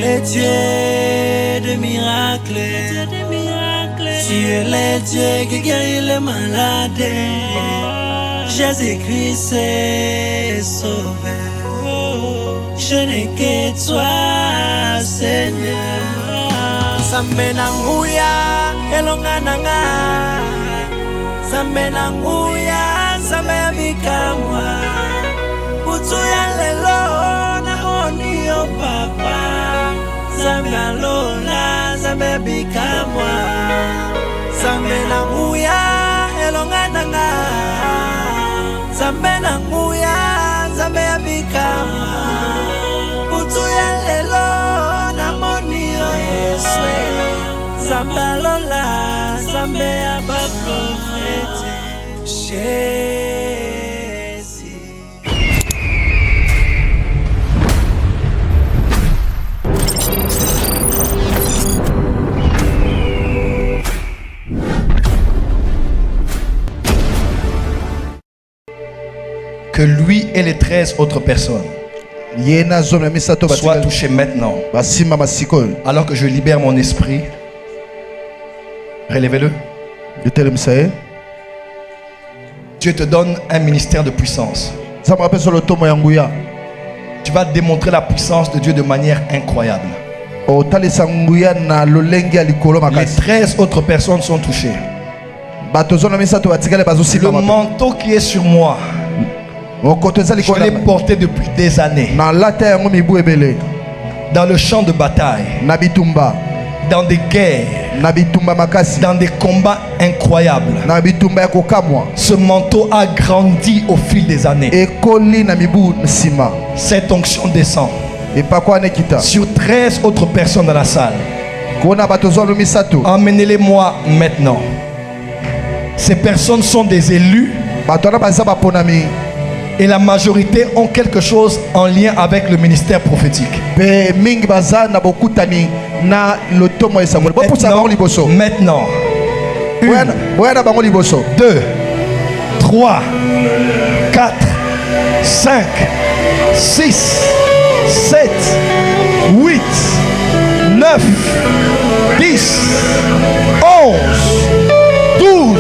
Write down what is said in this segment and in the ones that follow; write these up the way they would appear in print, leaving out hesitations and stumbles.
Les dieux de miracles, tu es le Dieu qui guérit les malades. Jésus-Christ est sauvé. Je n'ai que toi, Seigneur. Zambe nanguya, elonga nanga. Zambe nanguya, zambe amikamwa. Utu ya lelo na oni yo papa. Zambe alola, zambe bikamwa. Zambe nanguya, elonga nanga. Zambe nanguya, zambe amikamwa. Utu ya lelo na moni yo Yeswe. Zambe alola, zambe abaprofete. Que lui et les 13 autres personnes soient touchés maintenant. Alors que je libère mon esprit, relevez-le. Dieu te donne un ministère de puissance. Tu vas démontrer la puissance de Dieu de manière incroyable. Les 13 autres personnes sont touchées. Le manteau qui est sur moi, je l'ai porté depuis des années. Dans le champ de bataille, dans des guerres, dans des combats incroyables. Ce manteau a grandi au fil des années. Cette onction descend sur 13 autres personnes dans la salle. Emmenez-les-moi maintenant. Ces personnes sont des élus. Et la majorité ont quelque chose en lien avec le ministère prophétique. Maintenant, 1, 2, 3, 4, 5, 6, 7, 8, 9, 10, 11, 12,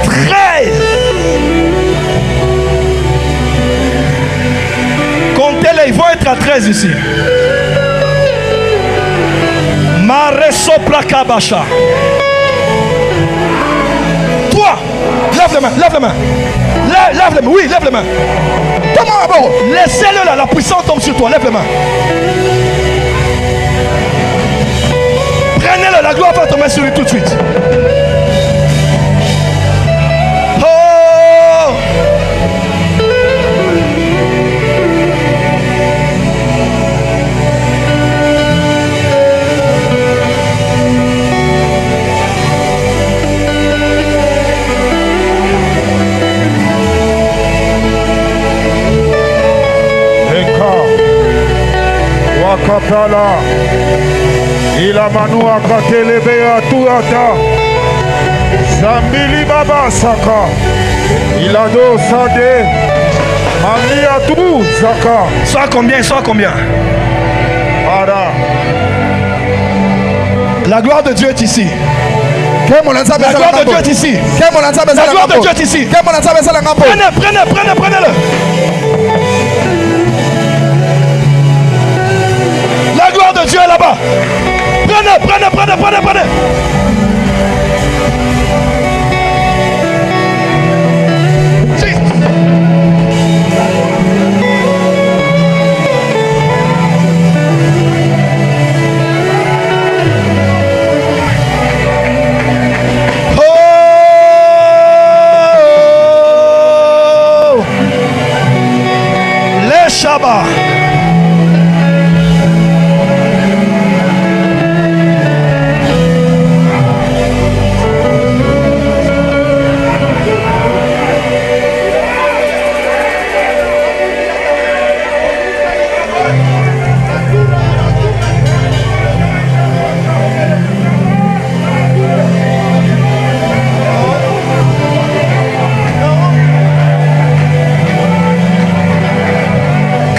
13. Comptez-les, ils vont être à 13 ici. Maresoprakabasha. Toi, lève les mains, lève les mains. Lève les mains, oui, lève les mains. Laissez-le là, la puissance tombe sur toi, lève les mains. Prenez-le, la gloire va tomber sur lui tout de suite. Kapala ila manua katelebe ya tuata Zambili baba saka ila do sade mamia tu saka. Soit combien, soit combien? Ara. La gloire de Dieu est ici. La gloire de Dieu est ici. La gloire de Dieu est ici. Prenez-le. La gloire de Dieu est là-bas. Prenez. Oh, les Shabbats.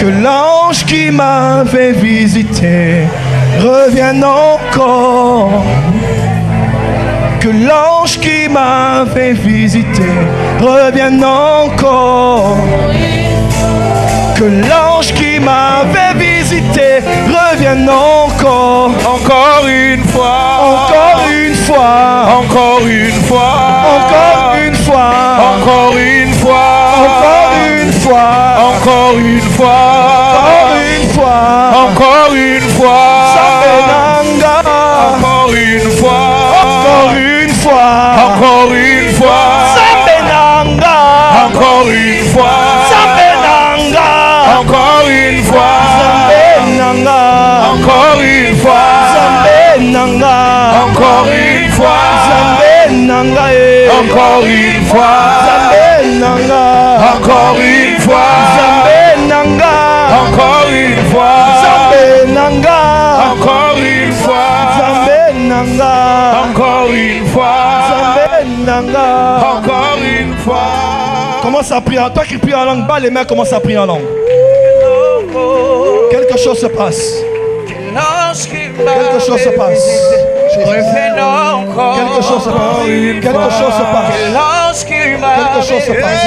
Que l'ange qui m'avait visité revienne encore. Que l'ange qui m'avait visité revienne encore. Que l'ange qui m'avait visité revienne encore. Encore une fois. Encore une fois. Encore une fois. Encore une fois. Encore une fois. Encore une fois. Encore une fois. Encore une fois. Encore une fois. Sambenanga. Encore une fois. Encore une fois. Encore une fois. Sambenanga. Encore une fois. Sambenanga. Encore une fois. Sambenanga. Encore une fois. Sambenanga. Encore une fois. Sambenanga. Encore une fois. Sambenanga. Encore une fois. Sambenanga. Encore une fois. Sambenanga. Encore une fois. Sambenanga. Encore une fois. Sambenanga. Encore une fois. Commence à prier. Toi qui pries en langue, bas les mains, commence à prier en langue. Quelque chose se passe. Quelque chose se passe. Quelque chose se passe. Quelque chose se passe. Quelque chose se passe.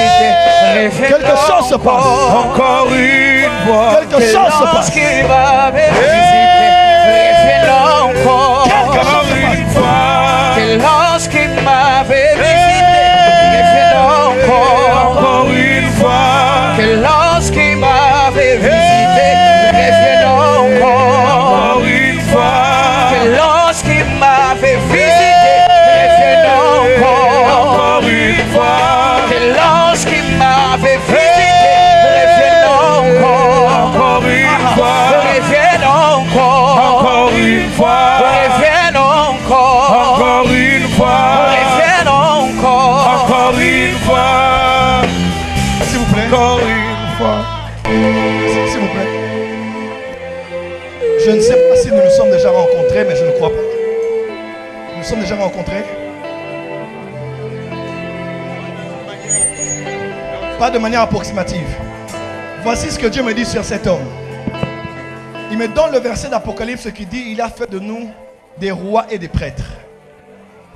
Quelque chose se passe. Encore une fois. Quelque chose se passe. Encore une fois. Que lorsqu'il m'avait visité, revienne encore. Encore une fois. Que lorsqu'il m'avait visité, revienne encore. Encore une fois. Que lorsqu'il m'avait visité, revienne encore. Encore une fois. Revienne encore. Encore une fois. Revienne encore. Encore une fois. Revienne encore. Encore une fois. S'il vous plaît. Encore une fois. S'il vous plaît. Je ne sais pas si nous nous sommes déjà rencontrés, mais je ne crois pas. Nous nous sommes déjà rencontrés. Pas de manière approximative. Voici ce que Dieu me dit sur cet homme. Il me donne le verset d'Apocalypse qui dit: il a fait de nous des rois et des prêtres.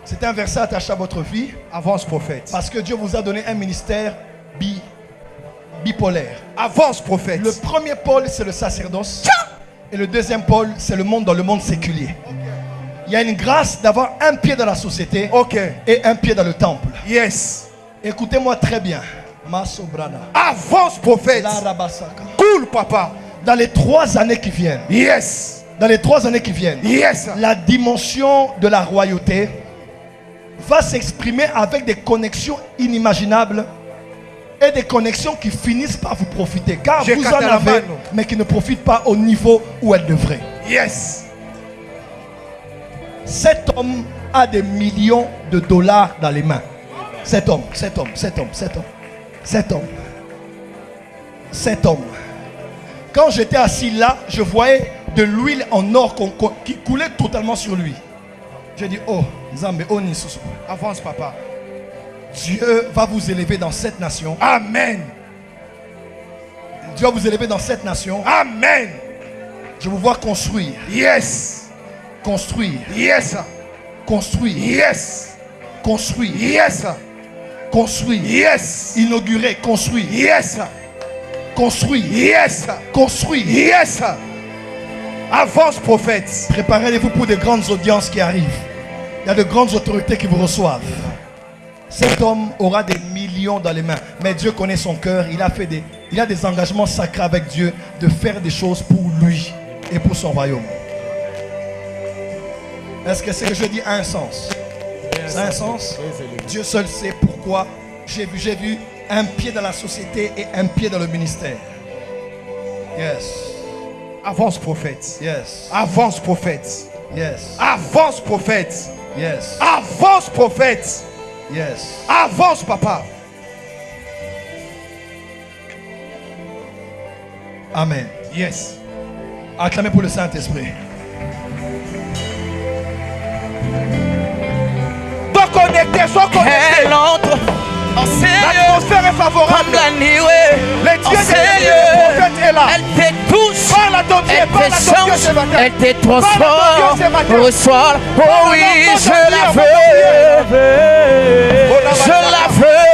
C'est un verset attaché à votre vie. Avance, prophète. Parce que Dieu vous a donné un ministère bipolaire. Avance, prophète. Le premier pôle, c'est le sacerdoce. Et le deuxième pôle, c'est le monde dans le monde séculier. Il y a une grâce d'avoir un pied dans la société et un pied dans le temple. Yes. Écoutez-moi très bien. Avance, prophète. Cool, papa. Dans les 3 années qui viennent. Yes. Dans les 3 années qui viennent. Yes. La dimension de la royauté va s'exprimer avec des connexions inimaginables et des connexions qui finissent par vous profiter. Car vous en avez, mais qui ne profitent pas au niveau où elles devraient. Yes. Cet homme a des millions de dollars dans les mains. Cet homme. Quand j'étais assis là, je voyais de l'huile en or qui coulait totalement sur lui. J'ai dit: oh, Nzambe, oh Nisusu. Avance, papa. Dieu va vous élever dans cette nation. Amen. Dieu va vous élever dans cette nation. Amen. Je vous vois construire. Yes. Construire. Yes. Construire. Yes. Construire. Yes. Construire. Yes. Inaugurer. Construire. Yes. Construire. Yes. Construire. Yes. Avance, prophète. Préparez-vous pour de grandes audiences qui arrivent. Il y a de grandes autorités qui vous reçoivent. Cet homme aura des millions dans les mains. Mais Dieu connaît son cœur. Il a des engagements sacrés avec Dieu de faire des choses pour lui et pour son royaume. Est-ce que ce que je dis a un sens? Ça a un sens? Dieu seul sait pourquoi. J'ai vu un pied dans la société et un pied dans le ministère. Yes. Avance, prophète. Yes. Avance, prophète. Yes. Avance, prophète. Yes. Avance, prophète. Yes. Avance, papa. Amen. Yes. Acclamez pour le Saint-Esprit. Sois connecté, sois connecté. Elle entre en sérieux. L'atmosphère est favorable. Comme la nuée. Les dieux en des sérieux. prophètes est là. là. Elle t'étouche. Parle à ton Dieu, Elle parle à ton Dieu t'échange. ce matin. Elle te Parle à ton transforme. Dieu ce matin. Reçois. Oh oui, je la veux. Je la veux.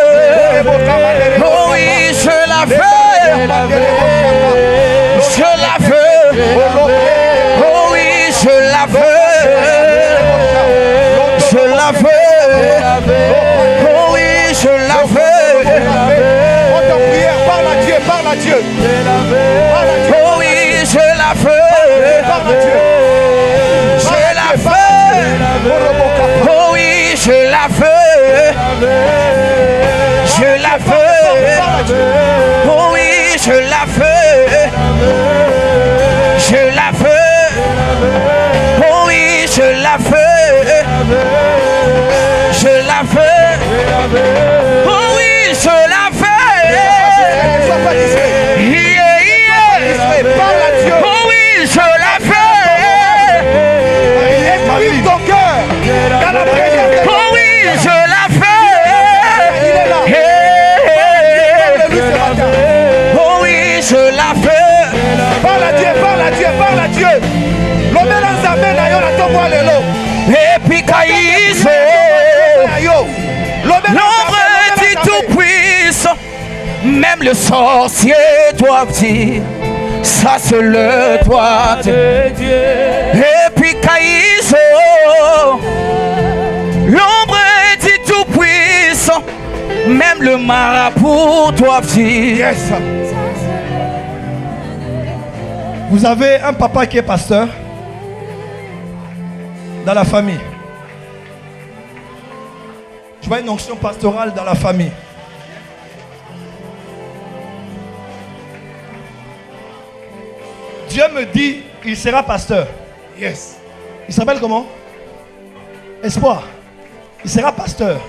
Oh oui, je la veux. Je la veux. Oh oui, je la veux. Je la veux. Oh oui, je la veux. On t'a prié, parle à Dieu, parle à Dieu. Parle à Dieu. Oh oui, je la veux. Parle à Dieu. Je la veux. Oh oui, je la veux. Je la veux. Oh oui, je la veux. Je la veux. Oh oui, je la veux. Je la veux. Oh oui, je la veux. Sois pas distrait. Yeah, yeah. Parle à Dieu. Oh oui, je la veux. Exprime ton cœur. Dans la prière. Oh oui, je la veux. Il est là. Hey. Parle-lui ce matin. Oh oui, je la veux. Parle à Dieu, parle à Dieu, parle à Dieu. L'homme Nzambe na yo na tombo lelo. Et puis Kaïso, l'ombre du Tout-Puissant, même le sorcier doit dire, ça c'est le droit de Dieu. Et puis Kaïso, l'ombre du Tout-Puissant, même le marabout doit dire. Yes. Vous avez un papa qui est pasteur dans la famille. Tu vois une onction pastorale dans la famille. Dieu me dit qu'il sera pasteur. Yes. Il s'appelle comment? Espoir. Il sera pasteur.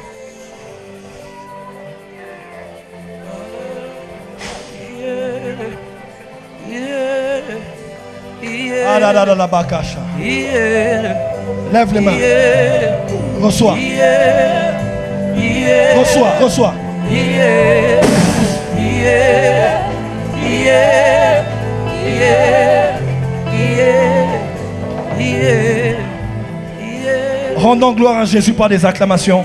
Ah là là là là, bakasha. Lève les mains. Reçois. Reçois, reçois. Rendons gloire à Jésus par des acclamations.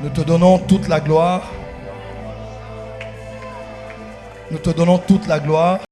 Nous te donnons toute la gloire. Nous te donnons toute la gloire.